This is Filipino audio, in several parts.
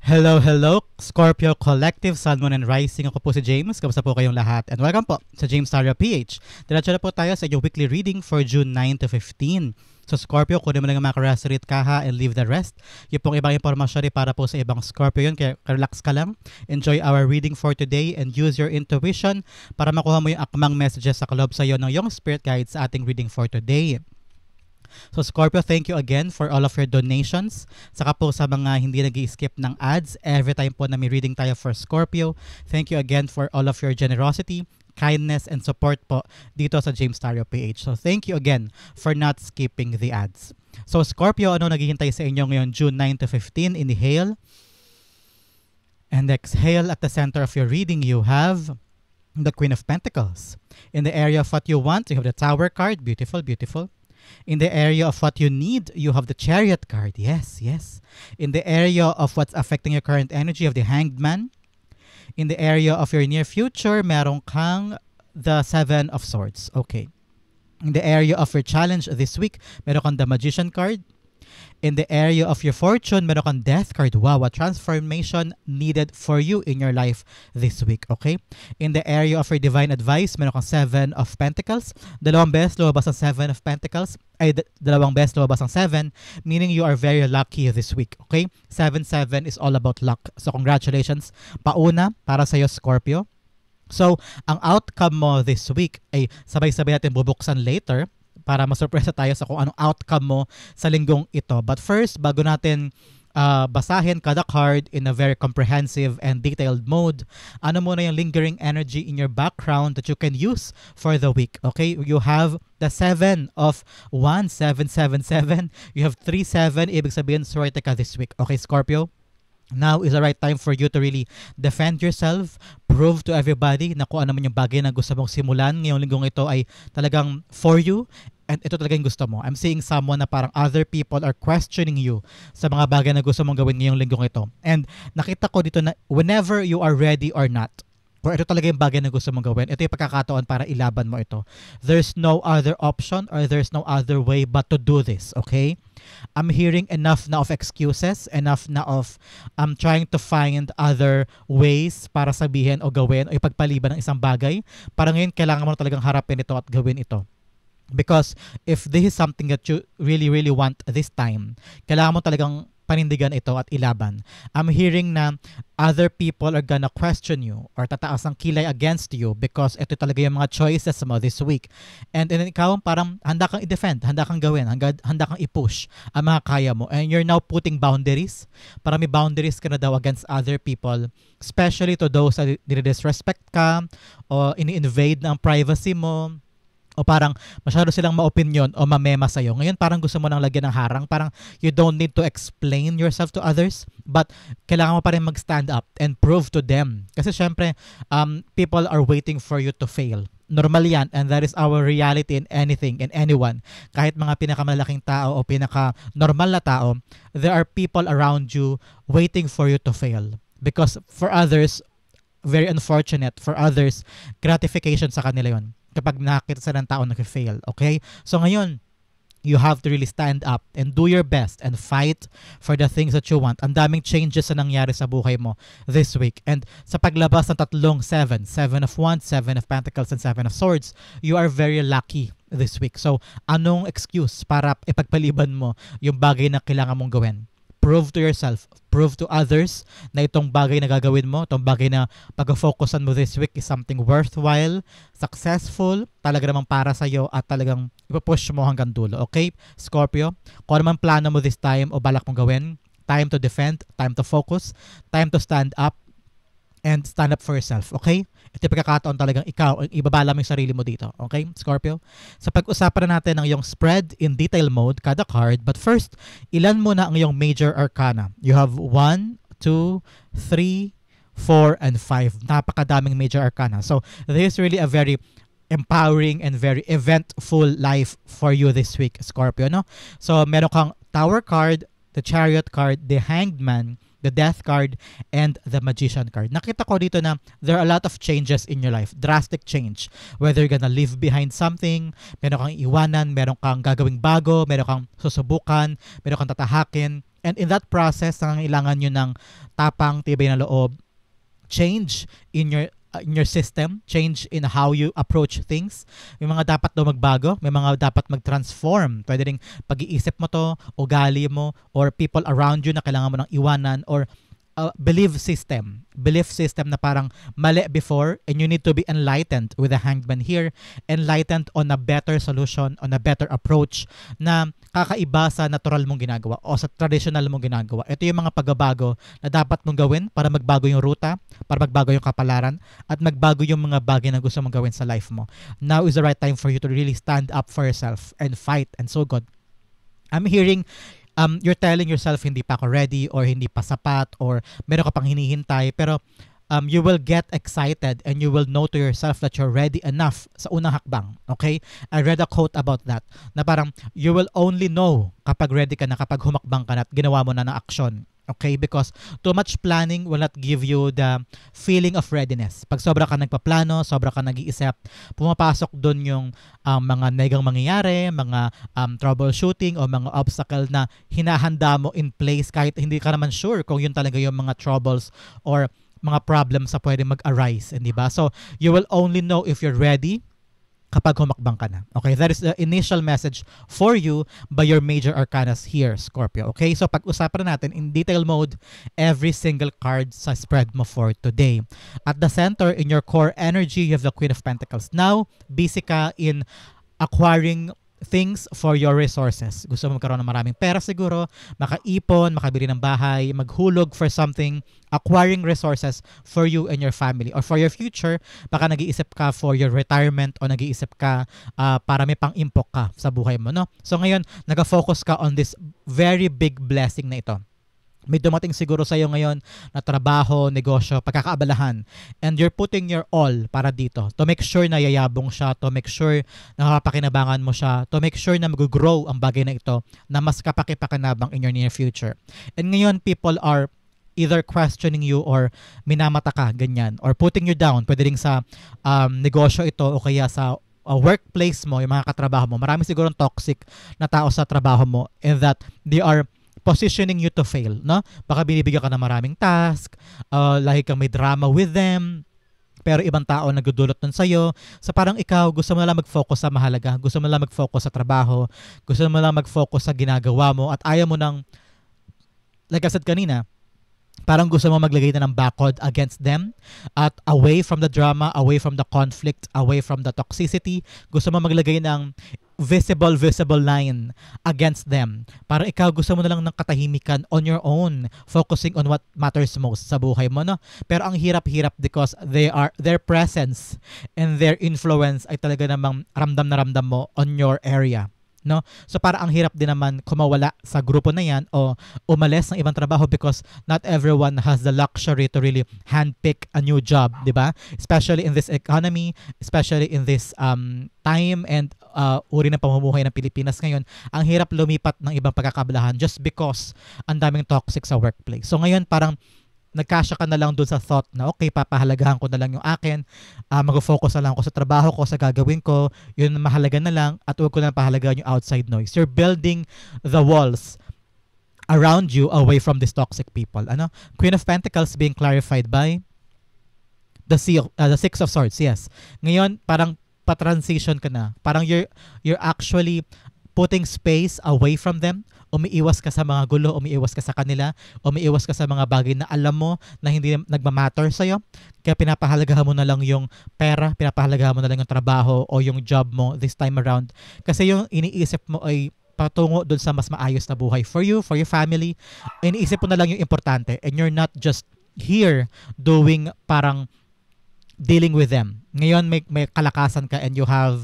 Hello, hello, Scorpio Collective, Sun, Moon, and Rising. Ako po si James. Kamusta po kayong lahat? And welcome po sa James Tarot PH. Diretso na po tayo sa inyong weekly reading for June 9 to 15. So Scorpio, kunin mo lang ang mga karasarit kaha and leave the rest. Yung pong ibang impormasyon para po sa ibang Scorpio yun, kaya relax ka lang. Enjoy our reading for today and use your intuition para makuha mo yung akmang messages sa kalob sa iyo ng iyong spirit guide sa ating reading for today. So Scorpio, thank you again for all of your donations. Saka po sa mga hindi nag-i-skip ng ads, every time po na may reading tayo for Scorpio, thank you again for all of your generosity, kindness, and support po dito sa James Tarot PH. So thank you again for not skipping the ads. So Scorpio, ano naghihintay sa inyo ngayon June 9 to 15? Inhale and exhale. At the center of your reading, you have the Queen of Pentacles. In the area of what you want, you have the Tower card. Beautiful, beautiful. In the area of what you need, you have the Chariot card. Yes, yes. In the area of what's affecting your current energy, you have the Hanged Man. In the area of your near future, meron kang the Seven of Swords. Okay. In the area of your challenge this week, meron kang the Magician card. In the area of your fortune, meron kang Death card. Wow, a transformation needed for you in your life this week, okay? In the area of your divine advice, meron kang Seven of Pentacles. Dalawang beses lumabas ang Seven of Pentacles. Dalawang beses lumabas ang Seven, meaning you are very lucky this week, okay? 7-7 is all about luck. So congratulations. Pauna para sa iyo, Scorpio. So, ang outcome mo this week ay sabay-sabay natin bubuksan later para masurpresa tayo sa kung anong outcome mo sa linggong ito. But first, bago natin basahin kada card in a very comprehensive and detailed mode, ano muna yung lingering energy in your background that you can use for the week. Okay? You have the 7 of 1, 777. You have 3-7. Ibig sabihin, swerte ka this week. Okay, Scorpio? Now is the right time for you to really defend yourself, prove to everybody na kung ano man yung bagay na gusto mong simulan ngayong linggong ito ay talagang for you and ito talaga yung gusto mo. I'm seeing someone na parang other people are questioning you sa mga bagay na gusto mong gawin ngayong linggong ito. And nakita ko dito na whenever you are ready or not, kung ito talaga yung bagay na gusto mong gawin, ito yung pagkakataon para ilaban mo ito. There's no other option or there's no other way but to do this, okay? I'm hearing enough na of excuses, enough na of trying to find other ways para sabihin o gawin o ipagpaliban ng isang bagay. Para ngayon, kailangan mo na talagang harapin ito at gawin ito. Because if this is something that you really, really want this time, kailangan mo talagang panindigan ito at ilaban. I'm hearing na other people are gonna question you or tataas ang kilay against you because ito talaga yung mga choices mo this week. And then ikaw parang handa kang i-defend, handa kang gawin, handa kang i-push ang mga kaya mo. And you're now putting boundaries. Parang may boundaries ka na daw against other people, especially to those na dinidisrespect ka o ini-invade ng privacy mo, o parang masyado silang ma-opinion o mamema sa'yo. Ngayon parang gusto mo nang lagyan ng harang. Parang you don't need to explain yourself to others, but kailangan mo pa rin mag-stand up and prove to them. Kasi syempre, people are waiting for you to fail. Normal yan, and that is our reality in anything, in anyone. Kahit mga pinakamalaking tao o pinaka-normal na tao, there are people around you waiting for you to fail. Because for others, very unfortunate. For others, gratification sa kanila yon kapag nakakita sa ng tao nag-fail. Okay? So ngayon, you have to really stand up and do your best and fight for the things that you want. Ang daming changes na nangyari sa buhay mo this week. And sa paglabas ng tatlong 7 of Wands, 7 of Pentacles, and 7 of Swords, you are very lucky this week. So, anong excuse para ipagpaliban mo yung bagay na kailangan mong gawin? Prove to yourself, prove to others na itong bagay na gagawin mo, itong bagay na pag-focusan mo this week is something worthwhile, successful, talaga namang para sa'yo at talagang ipapush mo hanggang dulo. Okay, Scorpio? Kung ano man plano mo this time o balak mong gawin, time to defend, time to focus, time to stand up, and stand up for yourself, okay? Ito yung pagkakataon talagang ikaw, ibabala mo yung sarili mo dito, okay, Scorpio? Sa pag-usapan na natin ang iyong spread in detail mode, kada card, but first, ilan muna ang iyong major arcana? You have 1, 2, 3, 4, and 5. Napakadaming major arcana. So, this is really a very empowering and very eventful life for you this week, Scorpio, no? So, meron kang Tower card, the Chariot card, the Hanged Man, the Death card, and the Magician card. Nakita ko dito na there are a lot of changes in your life. Drastic change. Whether you're gonna leave behind something, meron kang iwanan, meron kang gagawing bago, meron kang susubukan, meron kang tatahakin, And in that process, nangangailangan nyo ng tapang, tibay na loob, change in your system, change in how you approach things. May mga dapat daw magbago, may mga dapat mag-transform. Pwede ring pag-iisip mo to, ugali mo, or people around you na kailangan mo nang iwanan, or belief system na parang mali before, and you need to be enlightened with the Hangman here, enlightened on a better solution, on a better approach na kakaiba sa natural mong ginagawa o sa traditional mong ginagawa. Ito yung mga pagbabago na dapat mong gawin para magbago yung ruta, para magbago yung kapalaran, at magbago yung mga bagay na gusto mong gawin sa life mo. Now is the right time for you to really stand up for yourself and fight and so good. I'm hearing you're telling yourself hindi pa ako ready, or hindi pa sapat, or meron ka pang hinihintay, pero you will get excited and you will know to yourself that you're ready enough sa unang hakbang. Okay? I read a quote about that na parang you will only know kapag ready ka na, kapag humakbang ka na at ginawa mo na ng aksyon. Okay? Because too much planning will not give you the feeling of readiness. Pag sobra ka nagpaplano, sobra ka nag-iisip, pumapasok doon yung mga negang mangyayari, mga troubleshooting o mga obstacle na hinahanda mo in place kahit hindi ka naman sure kung yun talaga yung mga troubles or mga problems na pwede mag-arise. Di ba? So, you will only know if you're ready kapag humakbang ka na. Okay, that is the initial message for you by your major arcanas here, Scorpio. Okay, so pag-usapan natin in detail mode every single card sa spread mo for today. At the center, in your core energy, you have the Queen of Pentacles. Now, busy ka in acquiring things for your resources. Gusto mo magkaroon ng maraming pera siguro, makaipon, makabili ng bahay, maghulog for something, acquiring resources for you and your family or for your future. Baka nag-iisip ka for your retirement o nag-iisip ka para may pang-impok ka sa buhay mo, no? So ngayon, nag-focus ka on this very big blessing na ito. May dumating siguro sa iyo ngayon na trabaho, negosyo, pagkakaabalahan. And you're putting your all para dito. To make sure na yayabong siya, to make sure na kapakinabangan mo siya, to make sure na mag-grow ang bagay na ito na mas kapakipakinabang in your near future. And ngayon, people are either questioning you or minamata ka, ganyan. Or putting you down. Pwede rin sa negosyo ito o kaya sa workplace mo, yung mga katrabaho mo. Marami siguro toxic na tao sa trabaho mo and that they are positioning you to fail, no? Baka binibigyan ka ng maraming task, lagi kang may drama with them, pero ibang tao nagdudulot nun sa'yo. So parang ikaw, gusto mo lang mag-focus sa mahalaga, gusto mo lang mag-focus sa trabaho, gusto mo lang mag-focus sa ginagawa mo, at ayaw mo nang, like I said kanina, parang gusto mo maglagay na ng backward against them at away from the drama, away from the conflict, away from the toxicity. Gusto mo maglagay ng visible line against them. Parang ikaw gusto mo na lang ng katahimikan on your own, focusing on what matters most sa buhay mo, no? Pero ang hirap-hirap because their presence and their influence ay talaga namang ramdam na ramdam mo on your area. No? So para ang hirap din naman kumawala sa grupo na yan o umalis ng ibang trabaho because not everyone has the luxury to really handpick a new job, di ba? Especially in this economy, especially in this time and uri ng pamumuhay ng Pilipinas ngayon, ang hirap lumipat ng ibang pagkakabalahan just because ang daming toxic sa workplace. So ngayon parang nagkasya ka na lang dun sa thought na okay, papahalagahan ko na lang yung akin, mag-focus na lang ako sa trabaho ko, sa gagawin ko, yun mahalaga na lang at huwag ko na pahalagahan yung outside noise. You're building the walls around you away from these toxic people. Ano? Queen of Pentacles being clarified by the Six of Swords, yes. Ngayon, parang pa-transition ka na. Parang you're actually putting space away from them. Umiiwas ka sa mga gulo, umiiwas ka sa kanila, umiiwas ka sa mga bagay na alam mo na hindi nagmamatter sa'yo. Kaya pinapahalagahan mo na lang yung pera, pinapahalagahan mo na lang yung trabaho o yung job mo this time around. Kasi yung iniisip mo ay patungo dun sa mas maayos na buhay for you, for your family. Iniisip mo na lang yung importante and you're not just here doing parang dealing with them. Ngayon may kalakasan ka and you have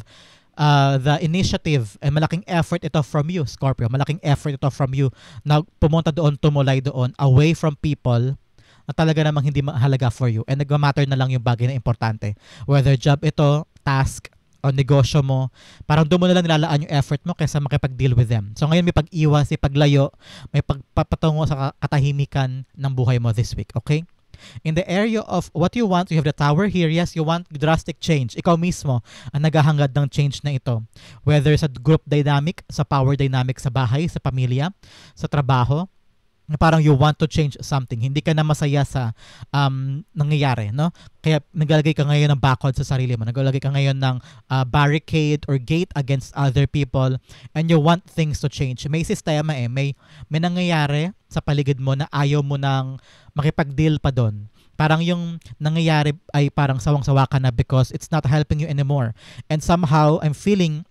the initiative and malaking effort ito from you, Scorpio. Malaking effort ito from you na pumunta doon, tumulay doon, away from people na talaga namang hindi mahalaga for you and nagmamatter na lang yung bagay na importante. Whether job ito, task, o negosyo mo, parang doon mo na lang nilalaan yung effort mo kaysa makipag-deal with them. So ngayon may pag-iwas, may paglayo, may pagpapatungo sa katahimikan ng buhay mo this week, okay? In the area of what you want, you have the Tower here. Yes, you want drastic change. Ikaw mismo ang naghahangad ng change na ito. Whether sa group dynamic, sa power dynamic sa bahay, sa pamilya, sa trabaho, Parang you want to change something. Hindi ka na masaya sa nangyayari, no? Kaya naglalagay ka ngayon ng bakod sa sarili mo. Naglalagay ka ngayon ng barricade or gate against other people, and you want things to change. May sistema may nangyayari sa paligid mo na ayaw mo nang makipag-deal pa doon. Parang yung nangyayari ay parang sawang-sawa ka na because it's not helping you anymore. And somehow, I'm feeling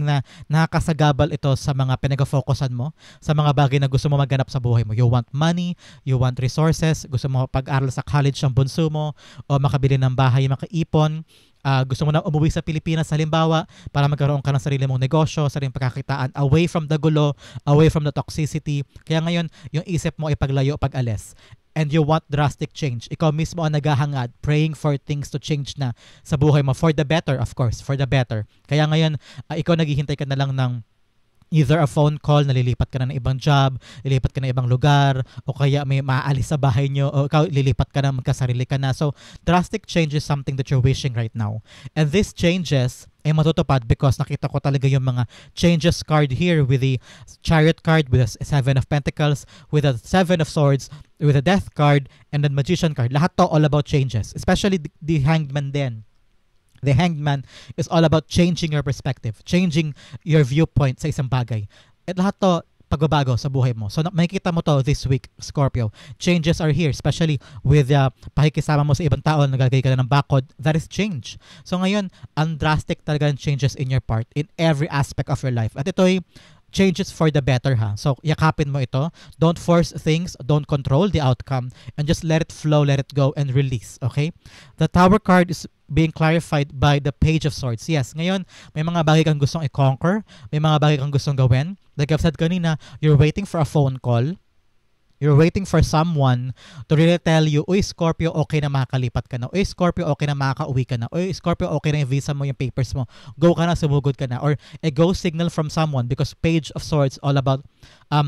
na nakakasagabal ito sa mga pinag-focusan mo, sa mga bagay na gusto mo magganap sa buhay mo. You want money, you want resources, gusto mo pag-aral sa college ang bunso mo, o makabili ng bahay, makaipon, gusto mo na umuwi sa Pilipinas halimbawa para magkaroon ka ng sarili mong negosyo, sariling pagkakitaan, away from the gulo, away from the toxicity. Kaya ngayon, yung isip mo ay paglayo, pag-alis. And you want drastic change. Ikaw mismo ang naghahangad, praying for things to change na sa buhay mo. For the better, of course. For the better. Kaya ngayon, ikaw naghihintay ka na lang ng either a phone call, nalilipat ka na ng ibang job, lilipat ka na ibang lugar, o kaya may maaalis sa bahay nyo, o ikaw lilipat ka na, magkasarili ka na. So, drastic change is something that you're wishing right now. And these changes ay matutupad because nakita ko talaga yung mga changes card here with the Chariot card, with the Seven of Pentacles, with the Seven of Swords, with the Death card, and the Magician card. Lahat to all about changes. Especially the Hanged Man din. The Hanged Man is all about changing your perspective, changing your viewpoint sa isang bagay. At lahat to pagbabago sa buhay mo. So makikita mo to this week, Scorpio. Changes are here, especially with pakikisama mo sa ibang tao, nagagay ka na ng bakod. That is change. So ngayon, ang drastic talaga ng changes in your part, in every aspect of your life. At ito ay changes for the better, ha. So yakapin mo ito. Don't force things, don't control the outcome, and just let it flow, let it go, and release. Okay? The Tower card is being clarified by the Page of Swords. Yes, ngayon, may mga bagay kang gustong i-conquer, may mga bagay kang gustong gawin. Like I've said kanina, you're waiting for a phone call. You're waiting for someone to really tell you, uy, Scorpio, okay na makakalipat ka na. Uy, Scorpio, okay na makakauwi ka na. Uy, Scorpio, okay na yung visa mo, yung papers mo. Go ka na, sumugod ka na. Or a go signal from someone, because Page of Swords all about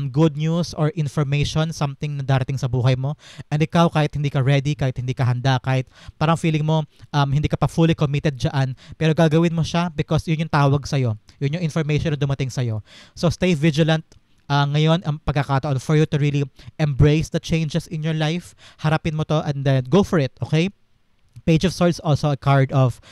good news or information, something na darating sa buhay mo. And ikaw, kahit hindi ka ready, kahit hindi ka handa, kahit parang feeling mo hindi ka pa fully committed dyan, pero gagawin mo siya because yun yung tawag sa'yo. Yun yung information na dumating sa'yo. So stay vigilant. Ngayon, ang pagkakataon for you to really embrace the changes in your life. Harapin mo to and then go for it, okay? Page of Swords also a card of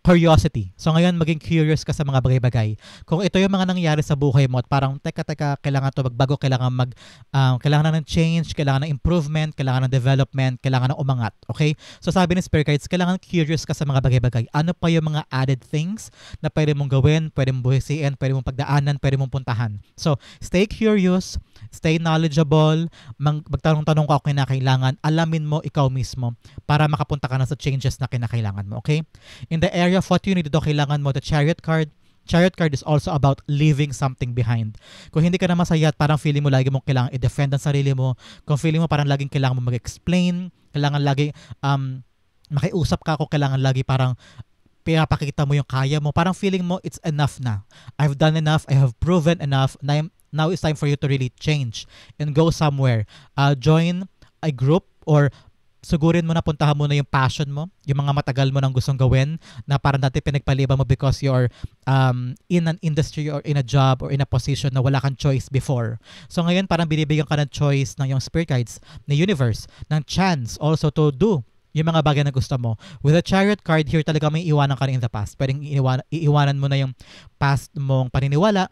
curiosity. So ngayon, maging curious ka sa mga bagay-bagay. Kung ito yung mga nangyari sa buhay mo at parang, teka, kailangan to magbago, kailangan na ng change, kailangan ng improvement, kailangan ng development, kailangan ng umangat. Okay? So sabi ni Spirit Guides, kailangan curious ka sa mga bagay-bagay. Ano pa yung mga added things na pwede mong gawin, pwede mong buhisiin, pwede mong pagdaanan, pwede mong puntahan. So, stay curious, stay knowledgeable, magtanong-tanong ka kung kinakailangan, alamin mo ikaw mismo para makapunta ka na sa changes na kinakailangan mo. Okay? In the area of what you need, ito kailangan mo the Chariot card. Chariot card is also about leaving something behind. Kung hindi ka na masaya at parang feeling mo lagi mong kailangan i-defend ang sarili mo, kung feeling mo parang laging kailangan mo mag-explain, kailangan lagi makiusap ka, kung kailangan lagi parang pinapakita mo yung kaya mo, parang feeling mo it's enough na. I've done enough, I have proven enough, now it's time for you to really change and go somewhere. Join a group or sugurin mo na, puntahan mo na yung passion mo, yung mga matagal mo nang gustong gawin na parang dati pinagpaliban mo because you're in an industry or in a job or in a position na wala kang choice before. So ngayon parang binibigyan ka ng choice ng yung Spirit Guides, ng universe, ng chance also to do yung mga bagay na gusto mo. With a Chariot card here, talaga may iwanan ka rin in the past. Pwedeng iiwanan mo na yung past mong paniniwala,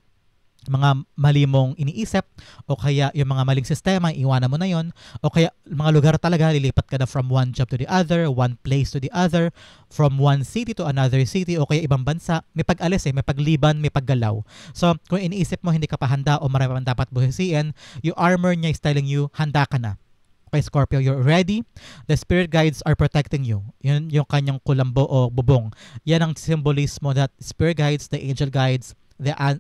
mga mali mong iniisip, o kaya yung mga maling sistema, iwanan mo na yon, o kaya mga lugar talaga, lilipat ka na from one job to the other, one place to the other, from one city to another city, o kaya ibang bansa. May pag-alis may pagliban, may paggalaw. So, kung iniisip mo hindi ka pa handa o marami pang dapat buhisiin, yung armor niya is telling you, handa ka na. Okay, Scorpio, you're ready. The Spirit Guides are protecting you. Yun yung kanyang kulambo o bubong. Yan ang symbolismo that Spirit Guides, the Angel Guides,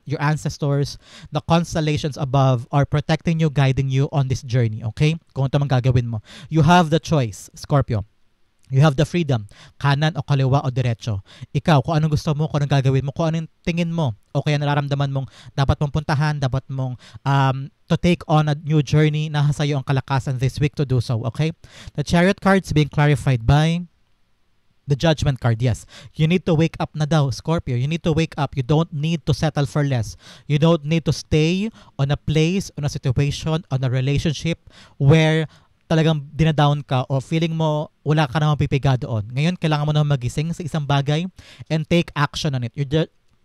your ancestors, the constellations above are protecting you, guiding you on this journey. Okay? Kung ito mang gagawin mo. You have the choice, Scorpio. You have the freedom, kanan o kaliwa o diretso. Ikaw, kung anong gusto mo, kung anong gagawin mo, kung anong tingin mo, o kaya nararamdaman mong dapat mong puntahan, dapat mong to take on a new journey, nasa iyo ang kalakasan this week to do so. Okay? The Chariot cards being clarified by The Judgment card, yes. You need to wake up na daw, Scorpio. You need to wake up. You don't need to settle for less. You don't need to stay on a place, on a situation, on a relationship where talagang dinadown ka o feeling mo wala ka na mapipiga doon. Ngayon, kailangan mo na magising sa isang bagay and take action on it.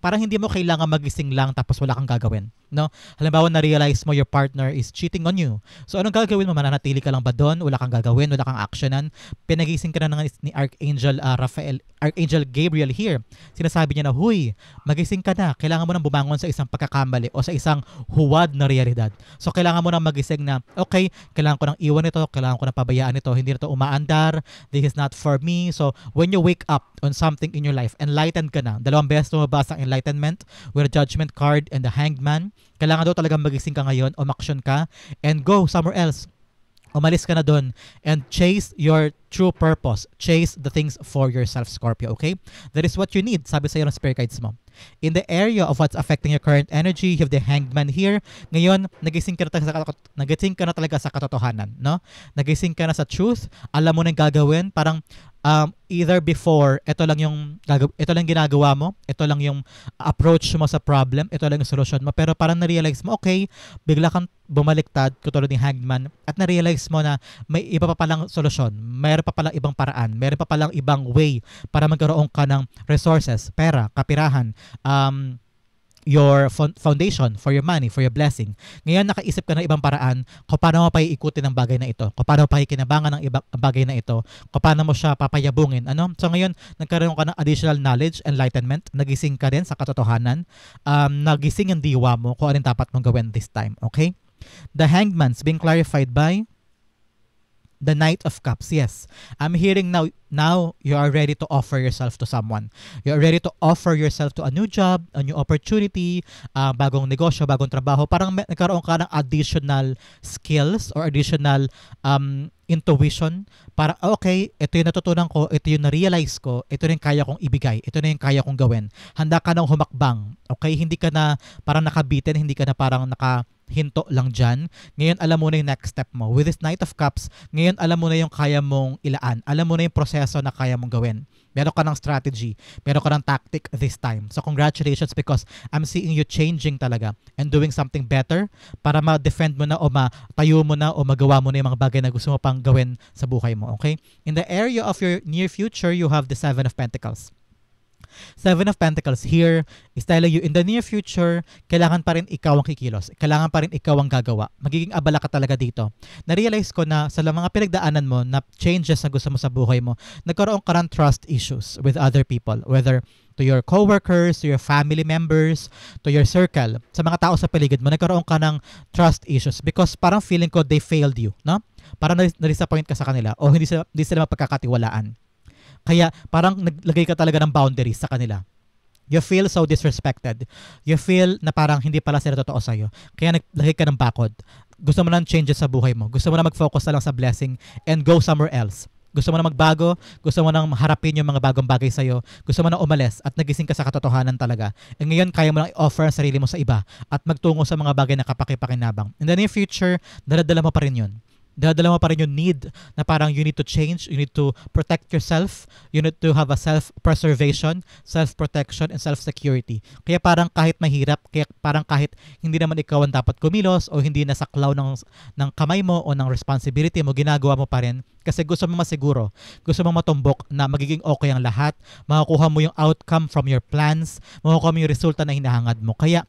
Parang hindi mo kailangan magising lang tapos wala kang gagawin. No? Halimbawa, na-realize mo your partner is cheating on you. So, anong gagawin mo? Mananatili ka lang ba doon? Wala kang gagawin? Wala kang actionan? Pinagising ka na ni Archangel Gabriel here. Sinasabi niya na, huy, magising ka na. Kailangan mo nang bumangon sa isang pagkakamali o sa isang huwad na realidad. So, kailangan mo nang magising na, okay, kailangan ko nang iwan ito, kailangan ko nang pabayaan ito, hindi na ito umaandar, this is not for me. So, when you wake up on something in your life, enlightened ka na. Dalawang beses lumabas ang enlightenment with a Judgment card and the Hanged Man. Kailangan daw talagang magising ka ngayon, umaksyon ka, and go somewhere else. Umalis ka na doon and chase your true purpose. Chase the things for yourself, Scorpio, okay? That is what you need, sabi sa iyo ng spirit guides mo. In the area of what's affecting your current energy, you have the Hanged Man here. Ngayon, nagising ka na talaga sa katotohanan, no? Nagising ka na sa truth, alam mo na yung gagawin, parang either before, ito lang ginagawa mo, ito lang yung approach mo sa problem, ito lang yung solution mo, pero parang na-realize mo, okay, bigla kang bumaliktad, katulad ni Hanged Man, at na-realize mo na may iba pa palang solusyon, mayroon pa palang ibang paraan, mayroon pa palang ibang way para magkaroon ka ng resources, pera, kapirahan, your foundation for your money, for your blessing. Ngayon, nakaisip ka ng ibang paraan kung paano mo paiikutin ang bagay na ito, kung paano mo pakikinabangan ng ibang bagay na ito, kung paano mo siya papayabungin. Ano? So ngayon, nagkaroon ka ng additional knowledge, enlightenment, nagising ka rin sa katotohanan, nagising ang diwa mo kung anong dapat mong gawin this time. Okay? The Hanged Man's being clarified by the Knight of Cups. Yes. I'm hearing now you are ready to offer yourself to someone. You are ready to offer yourself to a new job, a new opportunity, bagong negosyo, bagong trabaho. Parang nagkaroon ka ng additional skills or additional intuition para okay, ito yung natutunan ko, ito yung na-realize ko, ito na yung kaya kong ibigay, ito na yung kaya kong gawin. Handa ka nang humakbang. Okay? Hindi ka na parang nakabitin, hindi ka na parang hinto lang dyan. Ngayon, alam mo na yung next step mo. With this Knight of Cups, ngayon, alam mo na yung kaya mong ilaan. Alam mo na yung proseso na kaya mong gawin. Meron ka ng strategy. Meron ka ng tactic this time. So, congratulations because I'm seeing you changing talaga and doing something better para ma-defend mo na o matayo mo na o magawa mo na yung mga bagay na gusto mo pang gawin sa buhay mo. Okay? In the area of your near future, you have the Seven of Pentacles. Seven of Pentacles here is telling you in the near future, kailangan pa rin ikaw ang kikilos. Kailangan pa rin ikaw ang gagawa. Magiging abala ka talaga dito. Na-realize ko na sa mga pinagdaanan mo na changes na gusto mo sa buhay mo, nagkaroon ka ng trust issues with other people. Whether to your coworkers, to your family members, to your circle. Sa mga tao sa paligid mo, nagkaroon ka ng trust issues because parang feeling ko they failed you. No? Parang na-disappoint ka sa kanila o hindi sila mapagkakatiwalaan. Kaya parang naglagay ka talaga ng boundaries sa kanila. You feel so disrespected. You feel na parang hindi pala sila totoo sa'yo. Kaya naglagay ka ng bakod. Gusto mo ng changes sa buhay mo. Gusto mo na mag-focus na lang sa blessing and go somewhere else. Gusto mo na magbago. Gusto mo na harapin yung mga bagong bagay sa'yo. Gusto mo na umalis at nagising ka sa katotohanan talaga. And ngayon, kaya mo na i-offer ang sarili mo sa iba at magtungo sa mga bagay na kapakipakinabang. In the near future, daladala mo pa rin yun. Dadala mo pa rin yung need na parang you need to change, you need to protect yourself, you need to have a self-preservation, self-protection, and self-security. Kaya parang kahit mahirap, kaya parang kahit hindi naman ikaw ang dapat kumilos o hindi nasaklaw ng kamay mo o ng responsibility mo, ginagawa mo pa rin kasi gusto mo masiguro, gusto mo matumbok na magiging okay ang lahat, makakuha mo yung outcome from your plans, makakuha mo yung resulta na hinahangad mo. Kaya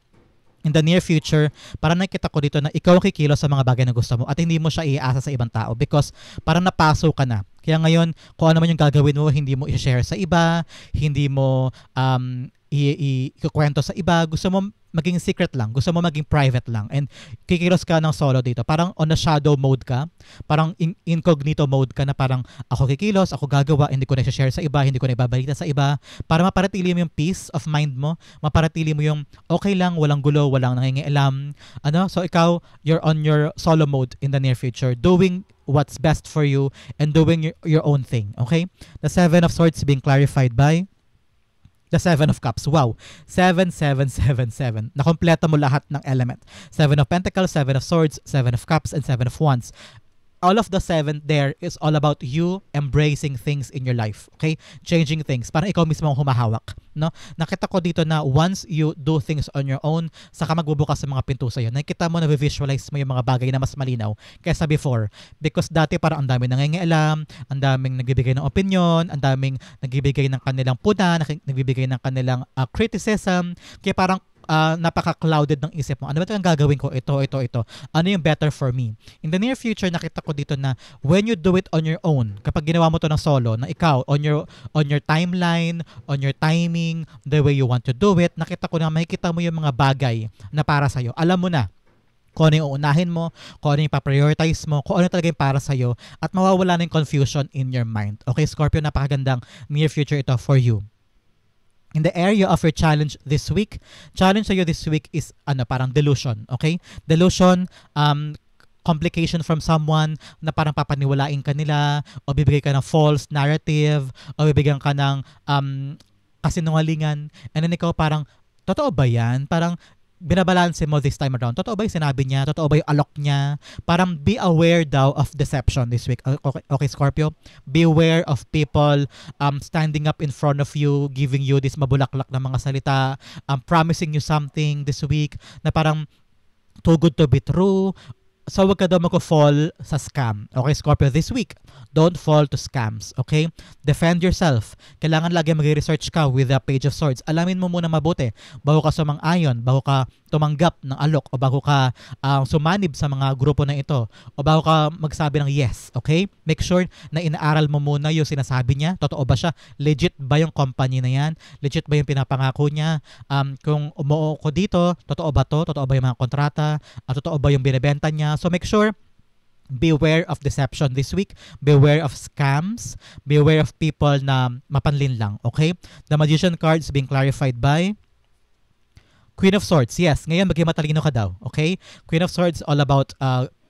in the near future, parang nakita ko dito na ikaw ang kikilos sa mga bagay na gusto mo at hindi mo siya iasa sa ibang tao because parang napaso ka na. Kaya ngayon, kung ano man yung gagawin mo, hindi mo i-share sa iba, hindi mo ikukwento sa iba, gusto mo maging secret lang, gusto mo maging private lang and kikilos ka ng solo dito. Parang on a shadow mode ka, parang incognito mode ka na parang ako kikilos, ako gagawa, hindi ko na i-share sa iba, hindi ko na ibabalita sa iba para maparatili mo yung peace of mind mo, maparatili mo yung okay lang, walang gulo, walang nangingialam. So ikaw, you're on your solo mode in the near future, doing what's best for you and doing your own thing. Okay? The Seven of Swords being clarified by the Seven of Cups. Wow. 7, 7, 7, 7. Nakompleto mo lahat ng element. Seven of Pentacles, Seven of Swords, Seven of Cups, and Seven of Wands. all of the 7 there is all about you embracing things in your life. Okay? Changing things. Parang ikaw mismo ang humahawak. No? Nakita ko dito na once you do things on your own, saka magbubukas sa mga pinto sa'yo. Nakita mo na visualize mo yung mga bagay na mas malinaw kaysa before. Because dati parang ang daming nangingialam, ang daming nagbibigay ng opinion, ang daming nagbibigay ng kanilang puna, nagbibigay ng kanilang criticism. Kaya parang napaka-clouded ng isip mo. Ano ba talagang gagawin ko? Ito. Ano yung better for me? In the near future, nakita ko dito na when you do it on your own, kapag ginawa mo to ng solo, na ikaw, on your timeline, on your timing, the way you want to do it, nakita ko na makikita mo yung mga bagay na para sa'yo. Alam mo na kung ano yung uunahin mo, kung ano yung pa-prioritize mo, kung ano talaga yung para sa'yo, at mawawala na yung confusion in your mind. Okay, Scorpio, napakagandang near future ito for you. In the area of your challenge this week, challenge sa'yo this week is parang delusion, okay? Delusion, complication from someone na parang papaniwalain ka nila o bibigay ka ng false narrative o bibigyan ka ng kasinungalingan, and then ikaw parang, totoo ba yan? Parang binabalanse mo this time around. Totoo ba yung sinabi niya? Totoo ba yung alok niya? Parang be aware daw of deception this week. Okay, Scorpio? Beware of people standing up in front of you, giving you this mabulaklak na mga salita, promising you something this week na parang too good to be true. So, wag ka daw mag-fall sa scam. Okay, Scorpio, this week, don't fall to scams. Okay? Defend yourself. Kailangan lagi mag-research ka with the Page of Swords. Alamin mo muna mabuti bago ka sumang-ayon, bago ka tumanggap ng alok, o bago ka sumanib sa mga grupo na ito, o bago ka magsabi ng yes. Okay? Make sure na inaaral mo muna yung sinasabi niya. Totoo ba siya? Legit ba yung company na yan? Legit ba yung pinapangako niya? Kung umuo ko dito, totoo ba to? Totoo ba yung mga kontrata? Totoo ba yung binibenta niya? So make sure, beware of deception this week. Beware of scams. Beware of people na mapanlin lang. Okay? The Magician card is being clarified by Queen of Swords. Yes, ngayon maging matalino ka daw. Okay? Queen of Swords all about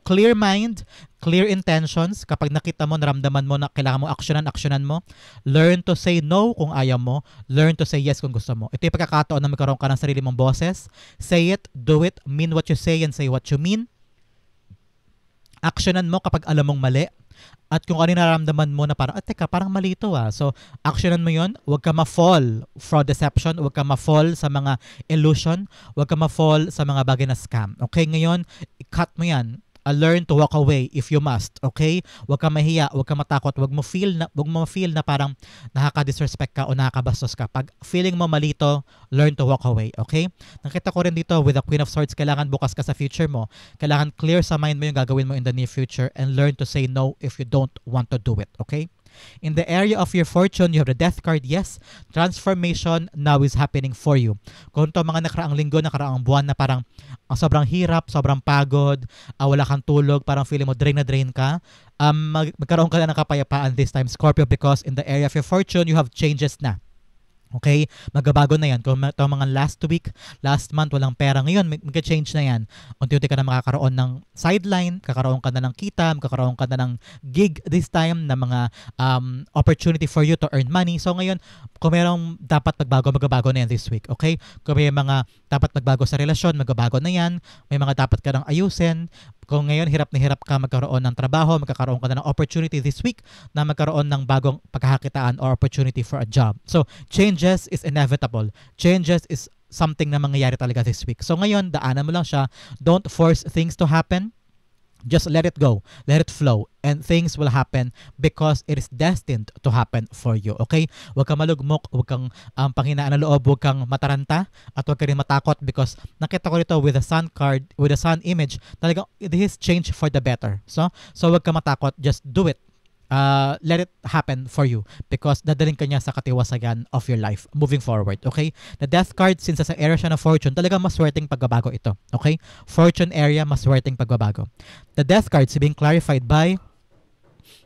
clear mind, clear intentions. Kapag nakita mo, naramdaman mo na kailangan mo aksyonan mo. Learn to say no kung ayaw mo. Learn to say yes kung gusto mo. Ito yung pagkakataon na magkaroon ka ng sarili mong boses. Say it, do it, mean what you say and say what you mean. Aksyonan mo kapag alam mong mali. At kung ano nararamdaman mo na parang, teka, parang mali ito ah. So, aksyonan mo yun. Huwag ka ma-fall for deception. Huwag ka ma-fall sa mga illusion. Huwag ka ma-fall sa mga bagay na scam. Okay, ngayon, i-cut mo yan. Learn to walk away if you must. Okay? Huwag ka mahiya, huwag ka matakot, huwag mo feel na parang nakaka-disrespect ka o nakakabastos ka. Pag feeling mo malito, learn to walk away. Okay? Nakita ko rin dito with the Queen of Swords, kailangan bukas ka sa future mo. Kailangan clear sa mind mo yung gagawin mo in the near future and learn to say no if you don't want to do it. Okay? In the area of your fortune, you have the Death card. Yes, transformation now is happening for you. Kung ito mga nakaraang linggo, nakaraang buwan na parang sobrang hirap, sobrang pagod, wala kang tulog, parang feeling mo drain na drain ka, magkaroon ka na ng kapayapaan this time, Scorpio, because in the area of your fortune, you have changes na. Okay? Magbabago na yan. Kung ito mga last week, last month, walang pera. Ngayon, mag-change na yan. Unti-unti ka na makakaroon ng sideline, kakaroon ka na ng kita, kakaroon ka na ng gig this time, na mga opportunity for you to earn money. So ngayon, kung mayroong dapat magbago na yan this week. Okay? Kung may mga dapat magbago sa relasyon, magbabago na yan. May mga dapat ka nang ayusin. Kung ngayon hirap na hirap ka magkaroon ng trabaho, magkakaroon ka na ng opportunity this week na magkaroon ng bagong pagkakakitaan or opportunity for a job. So, changes is inevitable. Changes is something na mangyayari talaga this week. So, ngayon, daanan mo lang siya. Don't force things to happen. Just let it go. Let it flow. And things will happen because it is destined to happen for you. Okay? Huwag kang malugmok, huwag kang panghinaan ng loob, huwag kang mataranta, at huwag ka rin matakot because nakita ko rito with the sun card, with the sun image, talagang this is change for the better. So huwag kang matakot, just do it. Let it happen for you because dadaling ka niya sa katiwasagan of your life moving forward. Okay? The Death card, since sa area siya ng fortune, talagang maswerteng pagbabago ito. Okay? Fortune area, maswerteng pagbabago. The Death card is being clarified by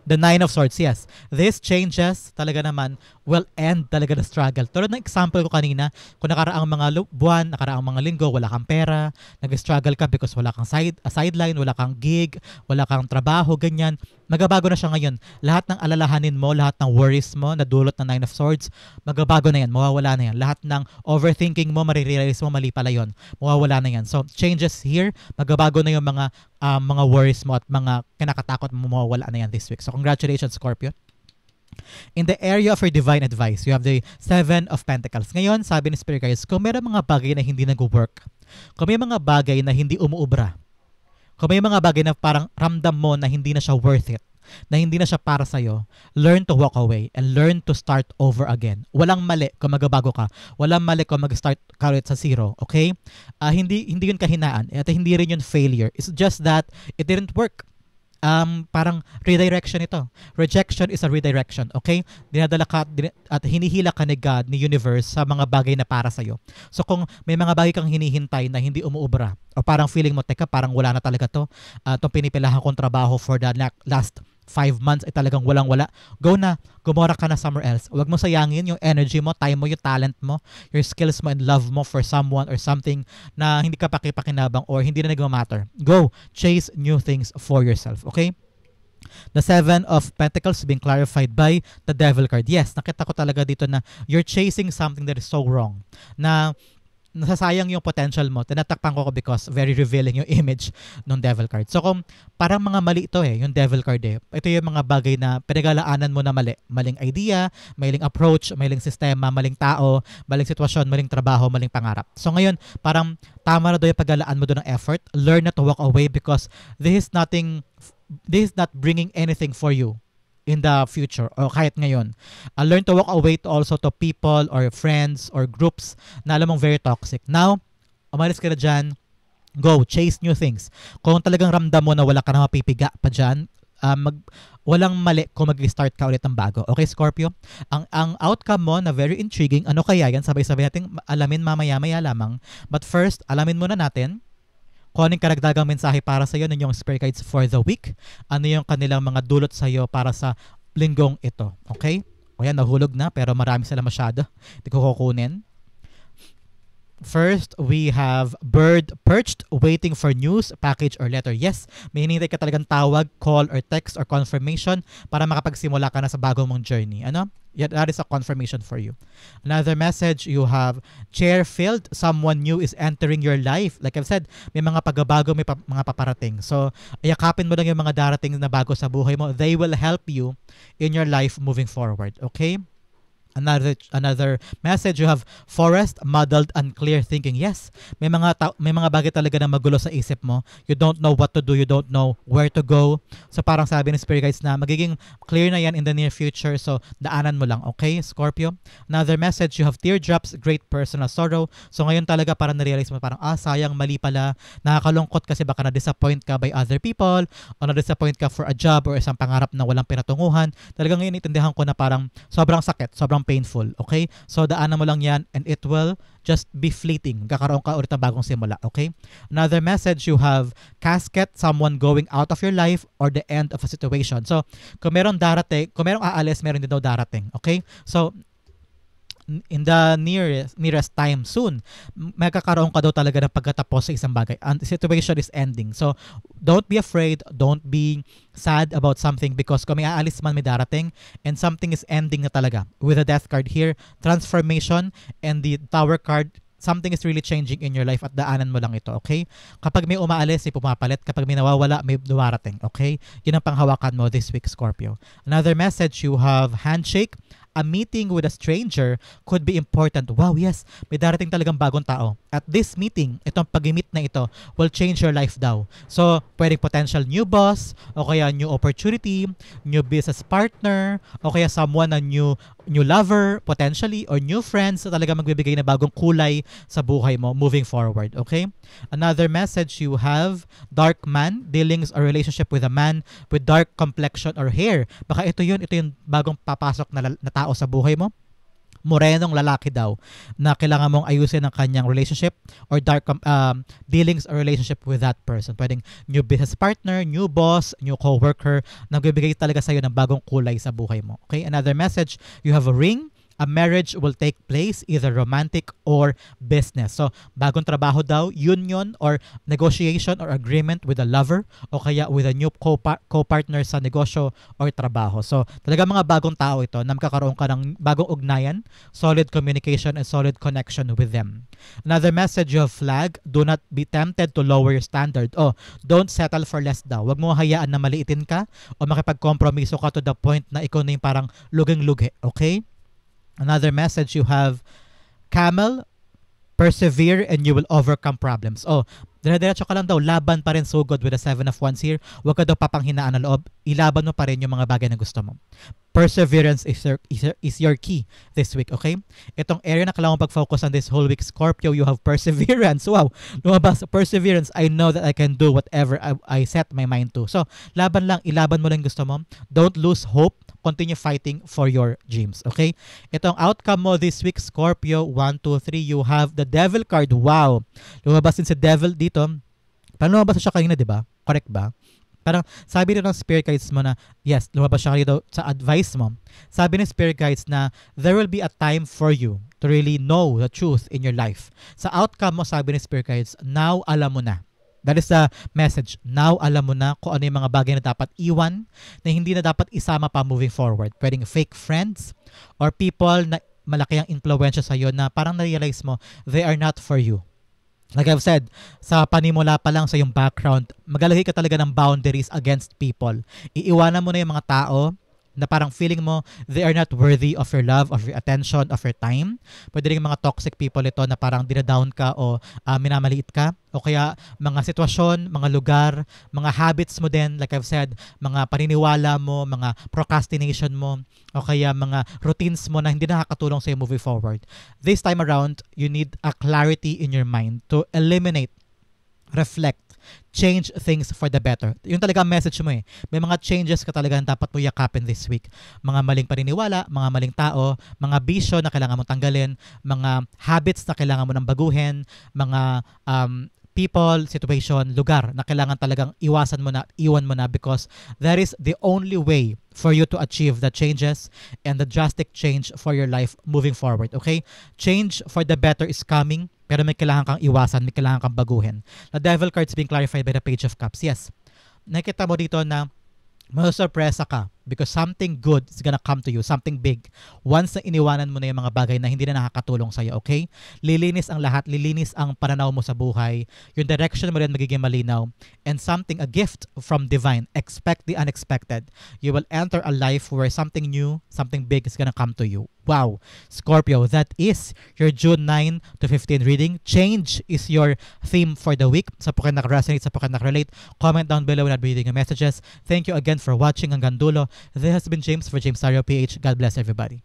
the Nine of Swords. Yes, these changes talaga naman will end talaga the struggle. Tulad ng example ko kanina, kung nakaraang mga buwan, nakaraang mga linggo, wala kang pera, nag-struggle ka because wala kang sideline, wala kang gig, wala kang trabaho, ganyan. Magbabago na siya ngayon. Lahat ng alalahanin mo, lahat ng worries mo na dulot ng Nine of Swords, magbabago na yan, mawawala na yan. Lahat ng overthinking mo, marirealize mo, mali pala yun. Mawawala na yan. So, changes here, magbabago na yung mga mga worries mo at mga kinakatakot mo mawawala na yan this week. So congratulations, Scorpio. In the area of your divine advice, you have the Seven of Pentacles. Ngayon, sabi ni Spirit Guides, kung meron mga bagay na hindi nag-work, kung may mga bagay na hindi umuubra, kung may mga bagay na parang ramdam mo na hindi na siya worth it, na hindi na siya para sa'yo, learn to walk away and learn to start over again. Walang mali kung magbabago ka. Walang mali kung mag-start ka ulit sa zero. Okay? Hindi yun kahinaan. At hindi rin yun failure. It's just that it didn't work. Parang redirection ito. Rejection is a redirection, okay? Dinadala ka at hinihila ka ni God, ni universe sa mga bagay na para sa'yo. So kung may mga bagay kang hinihintay na hindi umuubra, o parang feeling mo, teka, parang wala na talaga to, itong pinipilahan kong trabaho for the last 5 months ay talagang walang-wala, go na, gumora ka na somewhere else. Huwag mo sayangin yung energy mo, time mo, yung talent mo, your skills mo and love mo for someone or something na hindi ka pakipakinabang or hindi na nagmamatter. Go, chase new things for yourself, okay? The Seven of Pentacles being clarified by the Devil card. Yes, nakita ko talaga dito na you're chasing something that is so wrong, na nasasayang yung potential mo. Tinatakpan ko because very revealing yung image ng Devil card. So kung parang mga mali ito yung Devil card ito yung mga bagay na pinag-alaanan mo na mali. Maling idea, maling approach, maling sistema, maling tao, maling sitwasyon, maling trabaho, maling pangarap. So ngayon, parang tama na doon yung pag-alaan mo doon ng effort. Learn na to walk away because this is not bringing anything for you in the future or kahit ngayon. Learn to walk away to also to people or friends or groups na alam mong very toxic. Now, umalis ka na dyan, go, chase new things. Kung talagang ramdam mo na wala ka na mapipiga pa dyan, walang mali kung mag-start ka ulit ng bago. Okay, Scorpio? Ang outcome mo na very intriguing, ano kaya yan? Sabay-sabay natin alamin mamaya-maya lamang. But first, alamin muna natin kung anong karagdagang mensahe para sa iyo ng yung spirit guides for the week. Ano yung kanilang mga dulot sa iyo para sa linggong ito. Okay? O yan, nahulog na pero marami sila masyado. Hindi ko kukunin. First, we have bird perched waiting for news, package, or letter. Yes, may hinihintay ka talagang tawag, call, or text, or confirmation para makapagsimula ka na sa bagong mong journey. Ano? Yeah, that is a confirmation for you. Another message, you have chair filled, someone new is entering your life. Like I've said, may mga pagbabago, may mga paparating. So, yakapin mo lang yung mga darating na bago sa buhay mo. They will help you in your life moving forward. Okay? Another message, you have forest, muddled, unclear thinking. Yes, may mga bagay talaga na magulo sa isip mo. You don't know what to do, you don't know where to go. So parang sabi ng spirit guides na magiging clear na yan in the near future. So daanan mo lang, okay, Scorpio? Another message, you have teardrops, great personal sorrow. So ngayon talaga parang narealize mo parang sayang, mali pala. Nakakalungkot kasi baka na-disappoint ka by other people o na-disappoint ka for a job or isang pangarap na walang pinatunguhan. Talagang ngayon itindihan ko na parang sobrang sakit, sobrang painful, okay? So daanan mo lang yan and it will just be fleeting. Kakaroon ka ulit ng bagong simula, okay? Another message, you have casket, someone going out of your life or the end of a situation. So kung merong darating, kung merong aalis, meron din daw darating, okay? So in the nearest time soon, magkakaroon ka daw talaga ng pagkatapos sa isang bagay. And the situation is ending. So, don't be afraid. Don't be sad about something because kung may aalis man, may darating and something is ending na talaga. With the death card here, transformation and the tower card, something is really changing in your life at daanan mo lang ito, okay? Kapag may umaalis, may pumapalit. Kapag may nawawala, may dumarating, okay? Yun ang panghawakan mo this week, Scorpio. Another message, you have handshake. A meeting with a stranger could be important. Wow, yes, may darating talagang bagong tao. At this meeting, itong pag-meet na ito will change your life daw. So, pwedeng potential new boss, o kaya new opportunity, new business partner, o kaya someone na new lover, potentially, or new friends na talaga magbibigay na bagong kulay sa buhay mo moving forward, okay? Another message, you have dark man, dealings or relationship with a man with dark complexion or hair. Baka ito yung bagong papasok na tao sa buhay mo. Morenong lalaki daw na kailangan mong ayusin ang kanyang relationship or dark dealings or relationship with that person. Pwedeng new business partner, new boss, new co-worker na nagbibigay talaga sa'yo ng bagong kulay sa buhay mo. Okay? Another message, you have a ring, A marriage will take place, either romantic or business. So, bagong trabaho daw, union or negotiation or agreement with a lover o kaya with a new co-partner sa negosyo or trabaho. So, talaga mga bagong tao ito na magkakaroon ka ng bagong ugnayan, solid communication and solid connection with them. Another message you have flag, do not be tempted to lower your standard. Oh, don't settle for less daw. Huwag mo hayaan na maliitin ka o makipagkompromiso ka to the point na ikaw na yung parang luging-lugi. Okay? Another message you have, camel, persevere and you will overcome problems. Oh, dire-diretso ka lang daw, laban pa rin, so good with the 7 of Wands here. Huwag ka daw papanghinaan ng loob, ilaban mo pa rin yung mga bagay na gusto mo. Perseverance is your key this week, okay? Itong area na kailangan pag-focus on this whole week, Scorpio, you have perseverance. Wow, lumabas, perseverance. I know that I can do whatever I set my mind to. So, laban lang, ilaban mo lang gusto mo. Don't lose hope. Continue fighting for your dreams, okay? Itong outcome mo this week, Scorpio, 1, 2, 3, you have the Devil card. Wow, lumabas din si Devil dito. Parang lumabas siya kanina, di ba? Correct ba? Parang sabi rin ng spirit guides mo na, yes, lumabas siya dito sa advice mo. Sabi ng spirit guides na there will be a time for you to really know the truth in your life. Sa outcome mo, sabi ng spirit guides, now alam mo na. That is the message. Now alam mo na kung ano yung mga bagay na dapat iwan, na hindi na dapat isama pa moving forward. Pwedeng fake friends or people na malaki ang influensya sa'yo na parang na-realize mo, they are not for you. Like I've said, sa panimula pa lang sa yung background, magalagay ka talaga ng boundaries against people. Iiwanan mo na yung mga tao na parang feeling mo they are not worthy of your love, of your attention, of your time. Pwede rin mga toxic people ito na parang dinadown ka o minamaliit ka. O kaya mga sitwasyon, mga lugar, mga habits mo din, like I've said, mga paniniwala mo, mga procrastination mo, o kaya mga routines mo na hindi nakakatulong sa'yo moving forward. This time around, you need a clarity in your mind to eliminate, reflect, change things for the better. Yung talaga message mo eh. May mga changes ka talaga na dapat mo yakapin this week. Mga maling paniniwala, mga maling tao, mga bisyo na kailangan mo tanggalin, mga habits na kailangan mo nang baguhin, mga people, situation, lugar na kailangan talagang iwasan mo na, iwan mo na because that is the only way for you to achieve the changes and the drastic change for your life moving forward. Okay? Change for the better is coming. Pero may kailangan kang iwasan, may kailangan kang baguhin. The Devil card is being clarified by the Page of Cups. Yes, nakita mo dito na masurpresa ka because something good is gonna come to you, something big. Once na iniwanan mo na yung mga bagay na hindi na nakakatulong sa'yo, okay? Lilinis ang lahat, lilinis ang pananaw mo sa buhay. Yung direction mo rin magiging malinaw. And something, a gift from divine. Expect the unexpected. You will enter a life where something new, something big is gonna come to you. Wow, Scorpio, that is your June 9 to 15 reading. Change is your theme for the week. Sa po kayo nakaresonate, sa po kayo nakarelate, comment down below when I'm reading your messages. Thank you again for watching hanggang dulo. This has been James for James Sario PH. God bless everybody.